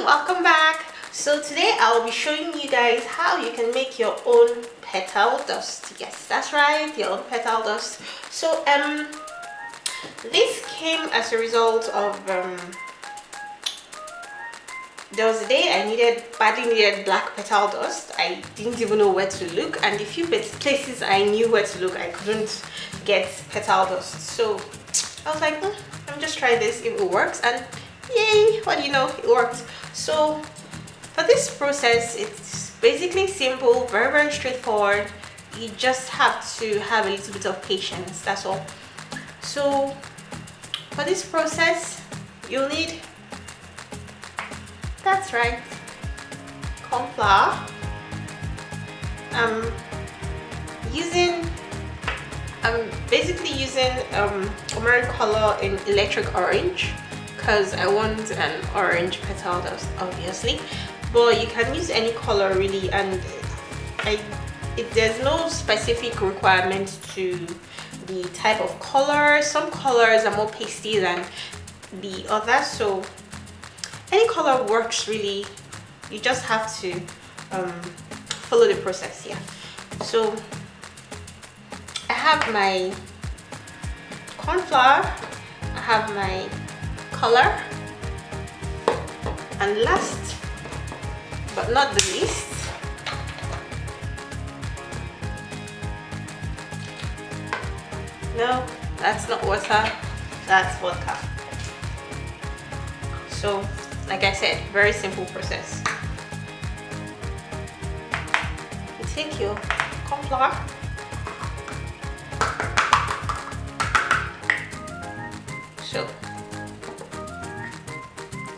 welcome back. So today I'll be showing you guys how you can make your own petal dust. Yes, that's right, your own petal dust. So this came as a result of there was a day I badly needed black petal dust. I didn't even know where to look, and the few places I knew where to look, I couldn't get petal dust. So I was like, let me just try this if it works, and yay, what do you know, it worked. So for this process, it's basically simple, very straightforward. You just have to have a little bit of patience, that's all. So for this process, you'll need, that's right, corn flour. I'm basically using American color in electric orange because I want an orange petal dust, obviously, but you can use any color really, and there's no specific requirement to the type of color. Some colors are more pasty than the others, so any color works really. You just have to follow the process here. So I have my corn flour, I have my color, and last but not the least, no, that's not water, that's vodka. So like I said, very simple process. You take your corn flour, so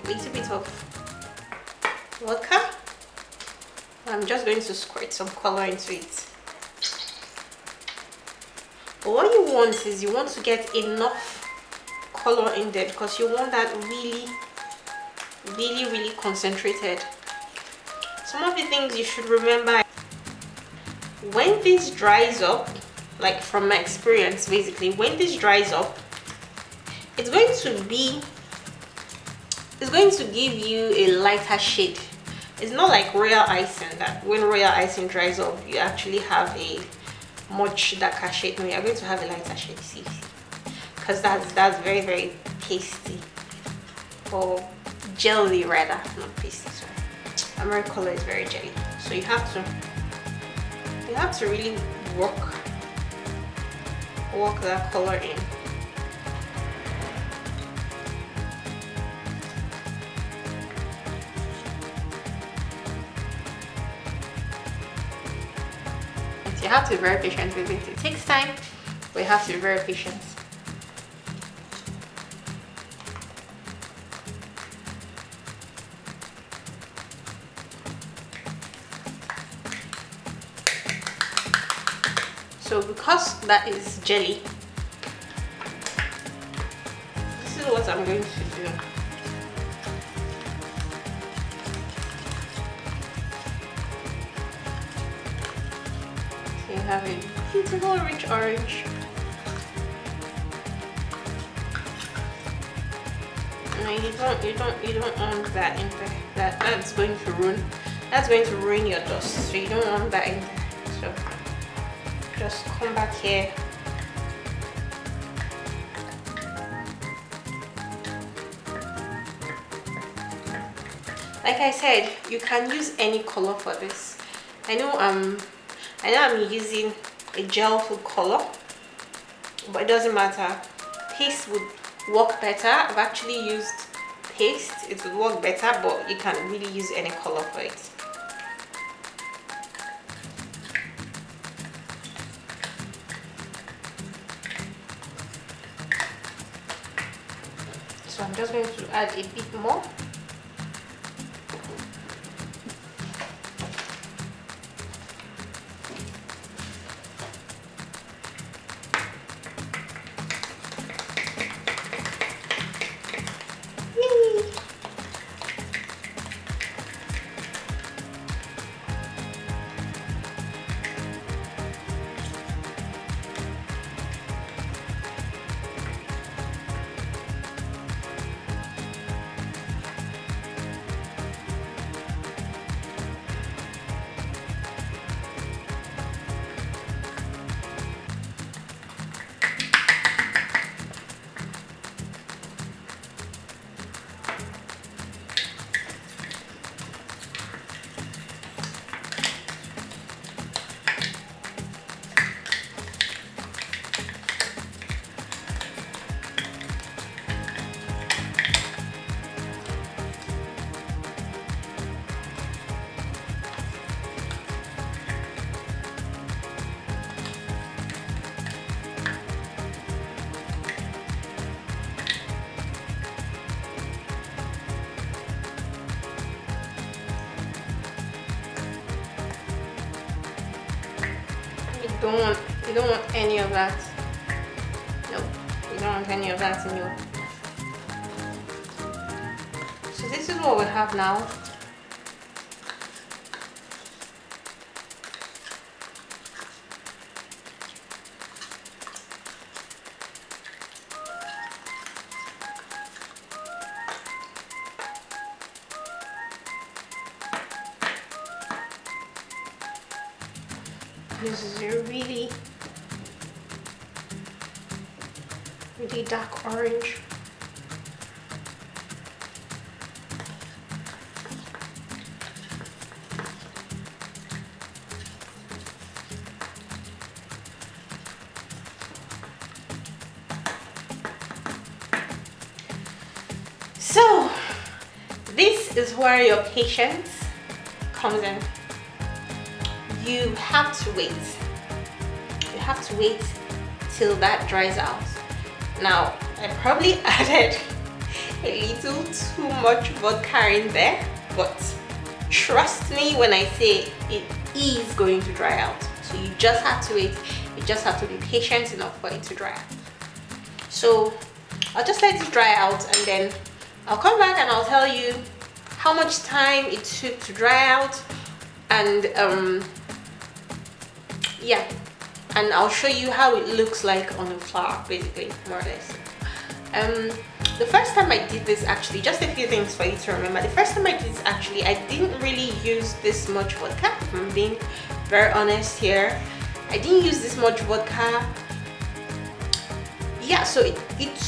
a little bit of vodka. I'm just going to squirt some color into it. But what you want is you want to get enough color in there because you want that really concentrated. Some of the things you should remember: when this dries up, like from my experience, basically when this dries up, it's going to give you a lighter shade. It's not like royal icing, that when royal icing dries up you actually have a much darker shade. No, you're going to have a lighter shade, see, because that's very pasty, or jelly rather, not pasty. Sorry, American color is very jelly, so you have to really work that color in. You have to be very patient with it. It takes time, but you have to be very patient. So because that is jelly, this is what I'm going to do. You have a beautiful rich orange, and you don't want that in there. That's going to ruin your dust, so you don't want that in there. So just come back here, like I said, you can use any color for this. I know I'm using a gel food color, but it doesn't matter. Paste would work better. I've actually used paste, it would work better, but you can really use any color for it. So I'm just going to add a bit more. You don't want any of that. No, you don't want any of that in your. So this is what we have now. This is a really dark orange. So this is where your patience comes in. You have to wait. You have to wait till that dries out. Now, I probably added a little too much vodka in there, but trust me when I say it is going to dry out. So you just have to wait. You just have to be patient enough for it to dry out. So I'll just let it dry out, and then I'll come back and I'll tell you how much time it took to dry out, and yeah, and I'll show you how it looks like on the flour, basically, more or less. The first time I did this, actually, just a few things for you to remember. The first time I did this, actually, I didn't really use this much vodka, if I'm being very honest here. I didn't use this much vodka. Yeah, so it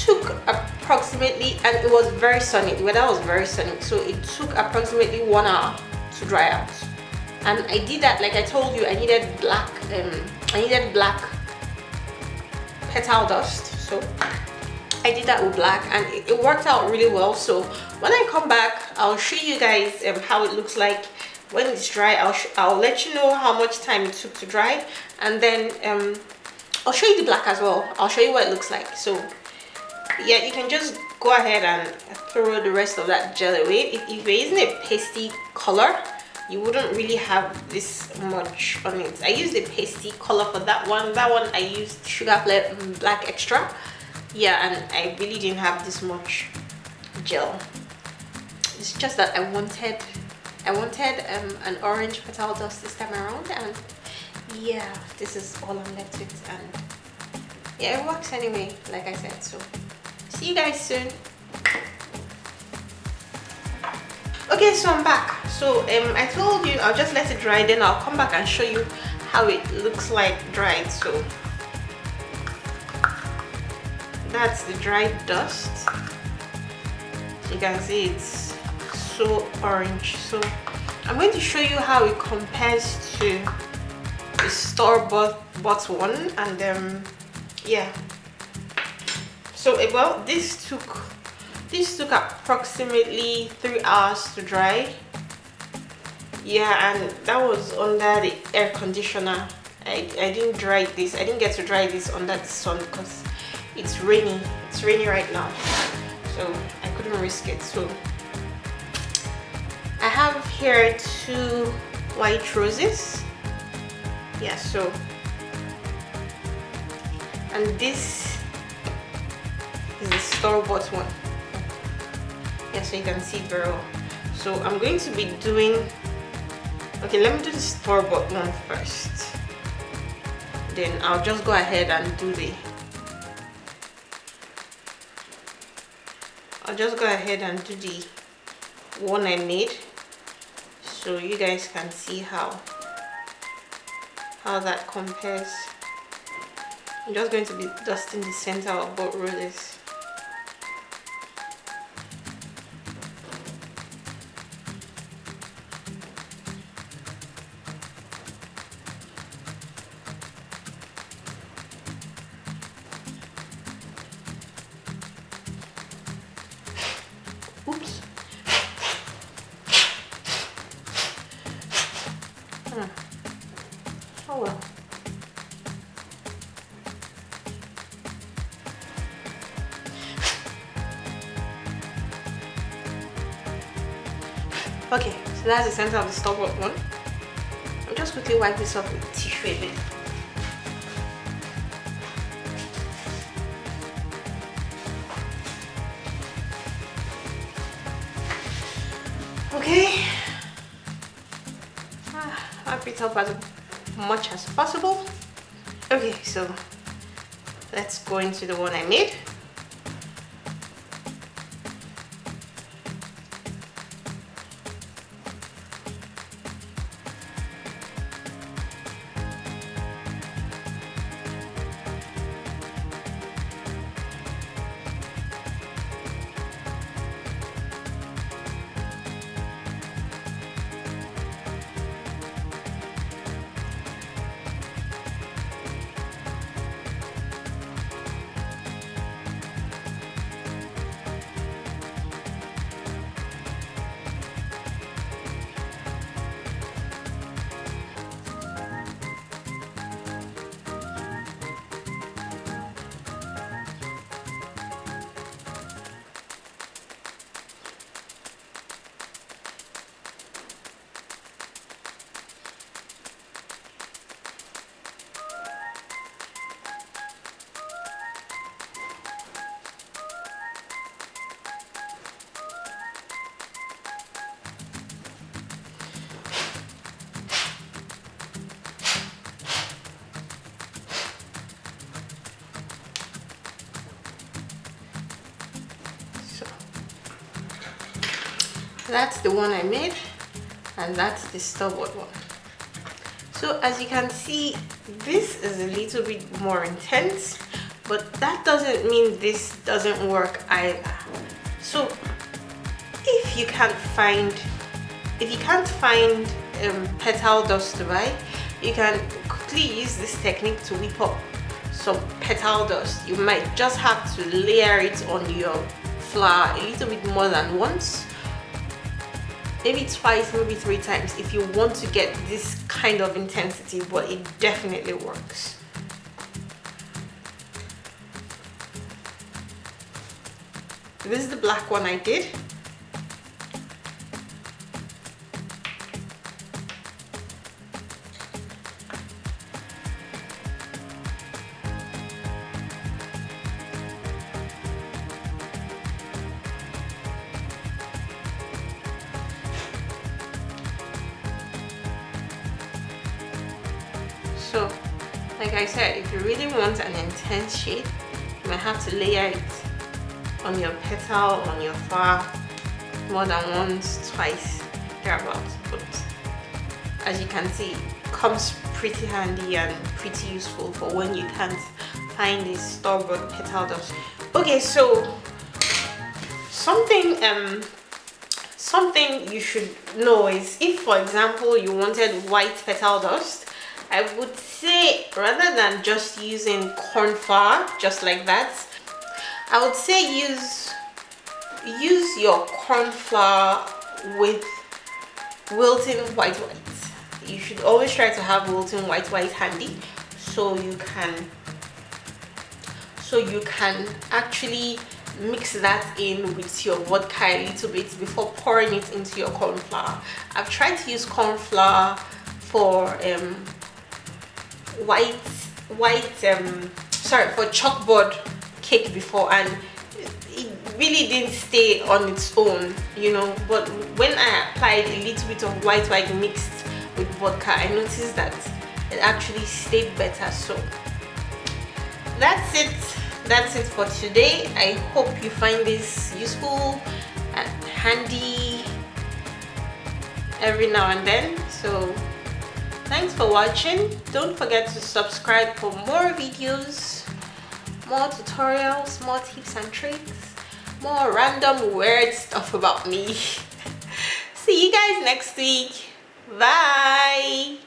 took approximately, and it was very sunny, the weather was very sunny, so it took approximately 1 hour to dry out. And I did that, like I told you, I needed black petal dust, so I did that with black, and it worked out really well. So when I come back, I'll show you guys how it looks like when it's dry. I'll let you know how much time it took to dry, and then I'll show you the black as well. I'll show you what it looks like. So yeah, you can just go ahead and throw the rest of that gel away. If you're using a pasty color, you wouldn't really have this much on it. I used a pasty color for that one. That one I used sugar black extra. Yeah, and I really didn't have this much gel. It's just that I wanted an orange petal dust this time around, and yeah, this is all I'm left with, and yeah, it works anyway, like I said. So see you guys soon. Okay, so I'm back. So I told you I'll just let it dry, then I'll come back and show you how it looks like dried. So that's the dried dust. So you can see it's so orange. So I'm going to show you how it compares to the store-bought one, and yeah. So well, this took approximately 3 hours to dry. Yeah, and that was under the air conditioner. I didn't get to dry this under the sun because it's rainy right now, so I couldn't risk it. So I have here 2 white roses. Yeah, so, and this is the store-bought one. Yeah, so you can see it very well. So I'm going to be doing, okay, let me do the store-bought one first, then I'll just go ahead and do the one I made, so you guys can see how that compares. I'm just going to be dusting the center of both roses. Oops. Oh well. Okay, so that's the center of the store-bought one. I'll just quickly wipe this off with tissue a bit. Okay, wrap it up as much as possible. Okay, so let's go into the one I made. That's the one I made, and that's the store-bought one. So as you can see, this is a little bit more intense, but that doesn't mean this doesn't work either. So if you can't find petal dust to buy, you can quickly use this technique to whip up some petal dust. You might just have to layer it on your flour a little bit more than once, maybe twice, maybe 3 times if you want to get this kind of intensity, but it definitely works. This is the black one I did. So, like I said, if you really want an intense shade, you might have to layer it on your petal, on your flower, more than once, twice, thereabouts. But as you can see, it comes pretty handy and pretty useful for when you can't find this store-bought petal dust. Okay, so something you should know is, if for example you wanted white petal dust, I would say rather than just using corn flour just like that, I would say use your corn flour with wilting white. You should always try to have wilting white handy, so you can actually mix that in with your vodka a little bit before pouring it into your corn flour. I've tried to use corn flour for for chalkboard cake before, and it really didn't stay on its own, you know. But when I applied a little bit of white mixed with vodka, I noticed that it actually stayed better. So that's it for today. I hope you find this useful and handy every now and then. So thanks for watching. Don't forget to subscribe for more videos, more tutorials, more tips and tricks, more random weird stuff about me. See you guys next week. Bye.